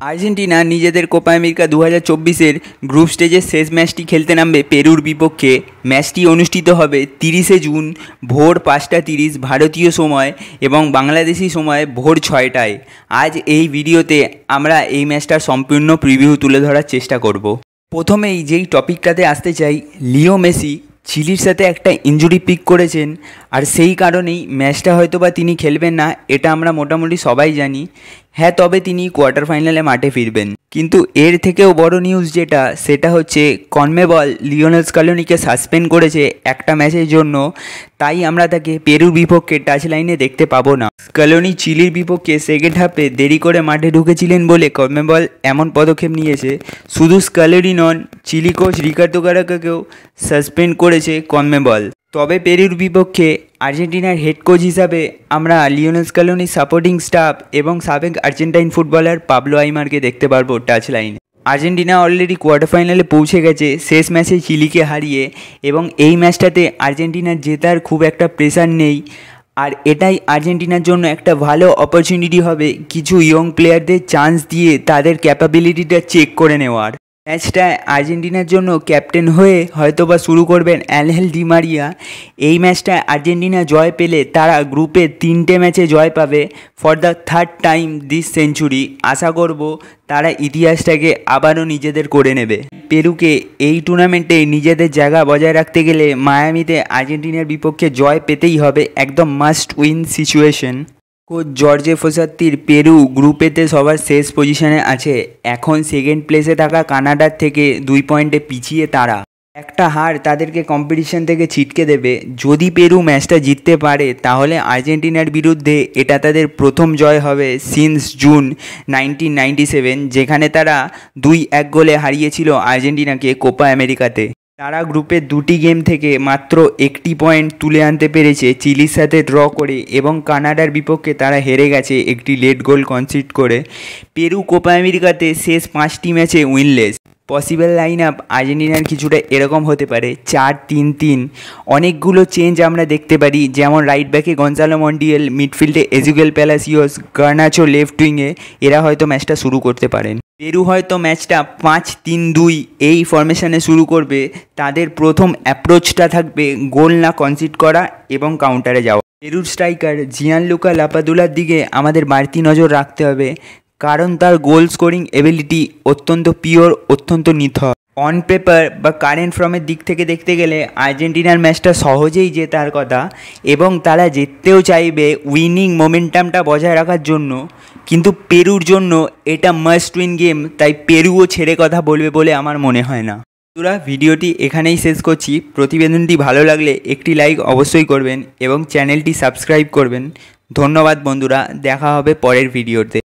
Argentina নিজেদের Copa America 2024-এর group স্টেজের শেষ ম্যাচটি খেলতে নামবে পেরুর বিপক্ষে। ম্যাচটি অনুষ্ঠিত হবে 30শে জুন ভোর 5:30 ভারতীয় সময় এবং বাংলাদেশি সময় ভোর 6টায়। আজ এই ভিডিওতে আমরা এই ম্যাচটার সম্পূর্ণ প্রিভিউ তুলে ধরার চেষ্টা করব। প্রথমেই যেই টপিকটাতে আসতে চাই, লিও মেসি চিলির সাথে একটা ইনজুরি পিক করেছেন, আর সেই কারণেই ম্যাচটা হয়তো বা তিনি খেলবেন না, এটা আমরা মোটামুটি সবাই জানি। হ্যাঁ, তবে তিনি কোয়ার্টার ফাইনালে মাঠে ফিরবেন। কিন্তু এর থেকেও বড় নিউজ যেটা, সেটা হচ্ছে কনমেবল লিওনেল স্ক্যালোনিকে সাসপেন্ড করেছে একটা ম্যাচের জন্য। তাই আমরা তাকে পেরুর বিপক্ষে টাচ লাইনে দেখতে পাবো না। স্ক্যালোনি চিলির বিপক্ষে সেকেন্ড হাফে দেরি করে মাঠে ঢুকেছিলেন বলে কনমেবল এমন পদক্ষেপ নিয়েছে। শুধু স্ক্যালোনি নন, চিলি কোচ রিকার্ডো গারাকাকেও সাসপেন্ড করেছে কনমেবল। তবে পেরুর বিপক্ষে আর্জেন্টিনার হেড কোচ হিসাবে আমরা লিওনেল স্ক্যালোনির সাপোর্টিং স্টাফ এবং সাবেক আর্জেন্টাইন ফুটবলার পাবলো আইমারকে দেখতে পারবো টাচ লাইনে। আর্জেন্টিনা অলরেডি কোয়ার্টার ফাইনালে পৌঁছে গেছে শেষ ম্যাচে চিলিকে হারিয়ে, এবং এই ম্যাচটাতে আর্জেন্টিনার জেতার খুব একটা প্রেশার নেই। আর এটাই আর্জেন্টিনার জন্য একটা ভালো অপরচুনিটি হবে কিছু ইয়ং প্লেয়ারদের চান্স দিয়ে তাদের ক্যাপাবিলিটিটা চেক করে নেওয়ার। ম্যাচটা আর্জেন্টিনার জন্য ক্যাপ্টেন হয়ে হয়তোবা শুরু করবেন অ্যানহেল ডি মারিয়া। এই ম্যাচটা আর্জেন্টিনা জয় পেলে তারা গ্রুপে 3টে ম্যাচে জয় পাবে for the third time this century. আশা করব তারা ইতিহাসটাকে আবারও নিজেদের করে নেবে। পেরুকে এই টুর্নামেন্টে নিজেদের জায়গা বজায় রাখতে গেলে মায়ামিতে আর্জেন্টিনার বিপক্ষে জয় পেতেই হবে, একদম must win situation. Coach Jorge ফোসাত্তির Peru গ্রুপেতে সবার শেষ পজিশনে আছে। এখন সেকেন্ড প্লেসে থাকা কানাডার থেকে 2 পয়েন্টে পিছিয়ে তারা। একটা হার তাদেরকে কম্পিটিশন থেকে ছিটকে দেবে। যদি পেরু ম্যাচটা জিততে পারে তাহলে আর্জেন্টিনার বিরুদ্ধে এটা তাদের প্রথম জয় হবে সিন্স জুন 1997, যেখানে তারা 2-1 গোলে হারিয়েছিল আর্জেন্টিনাকে কোপা আমেরিকাতে। তারা গ্রুপের 2টি গেম থেকে মাত্র 1টি পয়েন্ট তুলে আনতে পেরেছে চিলির সাথে ড্র করে, এবং কানাডার বিপক্ষে তারা হেরে গেছে একটি লেট গোল কনসিড করে। পেরু কোপা আমেরিকাতে শেষ 5টি ম্যাচে উইনলেস। পসিবল লাইন আপ আর্জেন্টিনার কিছুটা এরকম হতে পারে 4-3-3। অনেকগুলো চেঞ্জ আমরা দেখতে পারি, যেমন রাইট ব্যাকে গনজালো মন্টিয়েল, মিডফিল্ডে এজুগেল প্যালাসিওস, গার্নাচো লেফট উইংয়ে, এরা হয়তো ম্যাচটা শুরু করতে পারেন। পেরু হয়তো ম্যাচটা 5-3-2 এই ফরমেশনে শুরু করবে। তাদের প্রথম অ্যাপ্রোচটা থাকবে গোল না কনসিড করা এবং কাউন্টারে যাওয়া। পেরুর স্ট্রাইকার জিয়ানলুকা লাপাদুলার দিকে আমাদের বাড়তি নজর রাখতে হবে, কারণ তার গোল স্কোরিং এবিলিটি অত্যন্ত পিওর, অত্যন্ত নিথর। অন পেপার বা কারেন্ট ফর্মের দিক থেকে দেখতে গেলে আর্জেন্টিনার ম্যাচটা সহজেই জেতার কথা, এবং তারা জিততেও চাইবে উইনিং মোমেন্টামটা বজায় রাখার জন্য। কিন্তু পেরুর জন্য এটা মাস্ট উইন গেম, তাই পেরুও ছেড়ে কথা বলবে বলে আমার মনে হয় না। বন্ধুরা, ভিডিওটি এখানেই শেষ করছি। প্রতিবেদনটি ভালো লাগলে একটি লাইক অবশ্যই করবেন এবং চ্যানেলটি সাবস্ক্রাইব করবেন। ধন্যবাদ বন্ধুরা, দেখা হবে পরের ভিডিওতে।